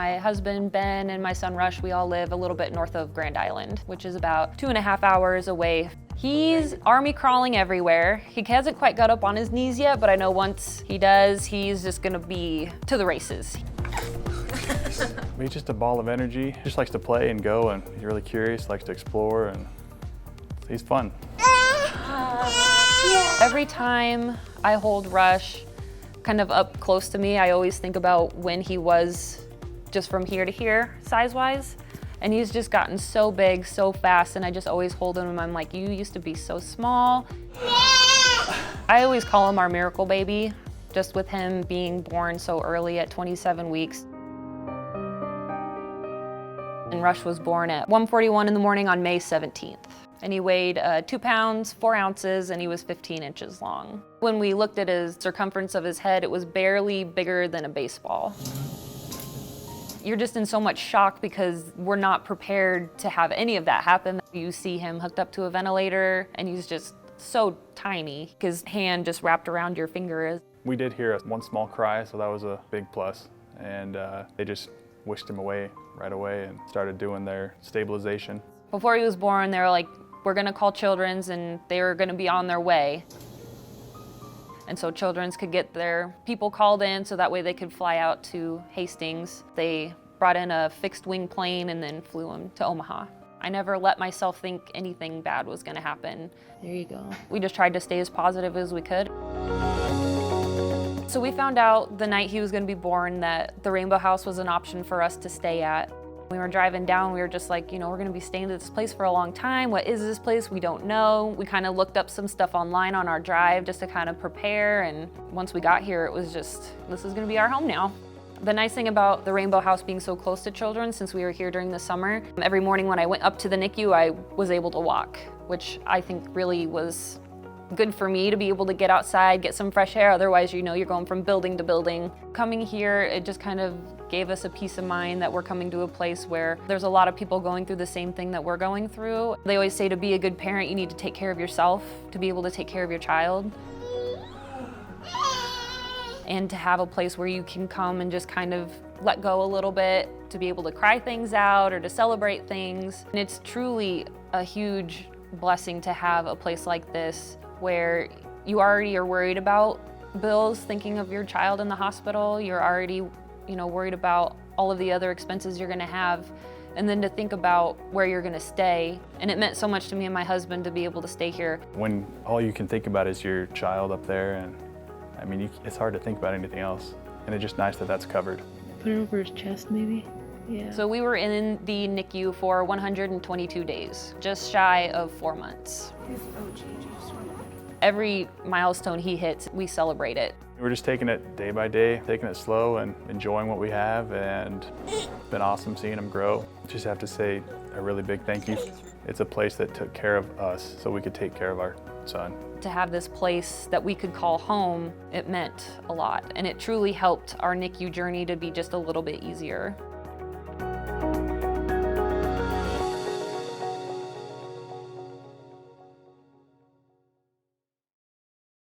My husband, Ben, and my son, Rush, we all live a little bit north of Grand Island, which is about 2.5 hours away. He's army crawling everywhere. He hasn't quite got up on his knees yet, but I know once he does, he's just gonna be to the races. He's just a ball of energy. He just likes to play and go, and he's really curious, likes to explore, and he's fun. Every time I hold Rush kind of up close to me, I always think about when he was just from here to here, size-wise. And he's just gotten so big, so fast, and I just always hold him, and I'm like, you used to be so small. I always call him our miracle baby, just with him being born so early at 27 weeks. And Rush was born at 1:41 in the morning on May 17th. And he weighed 2 pounds, 4 ounces, and he was 15 inches long. When we looked at his circumference of his head, it was barely bigger than a baseball. You're just in so much shock because we're not prepared to have any of that happen. You see him hooked up to a ventilator, and he's just so tiny. His hand just wrapped around your finger. We did hear one small cry, so that was a big plus. And they just wished him away right away and started doing their stabilization. Before he was born, they were like, we're gonna call Children's, and they were gonna be on their way. And so Children's could get their people called in so that way they could fly out to Hastings. They brought in a fixed wing plane and then flew him to Omaha. I never let myself think anything bad was gonna happen. There you go. We just tried to stay as positive as we could. So we found out the night he was gonna be born that the Rainbow House was an option for us to stay at. We were driving down, we were just like, we're gonna be staying at this place for a long time. What is this place? We don't know. We kind of looked up some stuff online on our drive just to kind of prepare, and once we got here, it was just, this is gonna be our home now. The nice thing about the Rainbow House being so close to Children, since we were here during the summer, every morning when I went up to the NICU, I was able to walk, which I think really was good for me to be able to get outside, get some fresh air. Otherwise, you're going from building to building. Coming here, it just kind of gave us a peace of mind that we're coming to a place where there's a lot of people going through the same thing that we're going through. They always say to be a good parent, you need to take care of yourself to be able to take care of your child. And to have a place where you can come and just kind of let go a little bit, to be able to cry things out or to celebrate things. And it's truly a huge blessing to have a place like this where you already are worried about bills, thinking of your child in the hospital. You're already, worried about all of the other expenses you're gonna have, and then to think about where you're gonna stay. And it meant so much to me and my husband to be able to stay here. When all you can think about is your child up there, and it's hard to think about anything else. And it's just nice that that's covered. Put it over his chest, maybe? Yeah. So we were in the NICU for 122 days, just shy of 4 months. Every milestone he hits, we celebrate it. We're just taking it day by day, taking it slow and enjoying what we have, and it's been awesome seeing him grow. Just have to say a really big thank you. It's a place that took care of us so we could take care of our son. To have this place that we could call home, it meant a lot, and it truly helped our NICU journey to be just a little bit easier.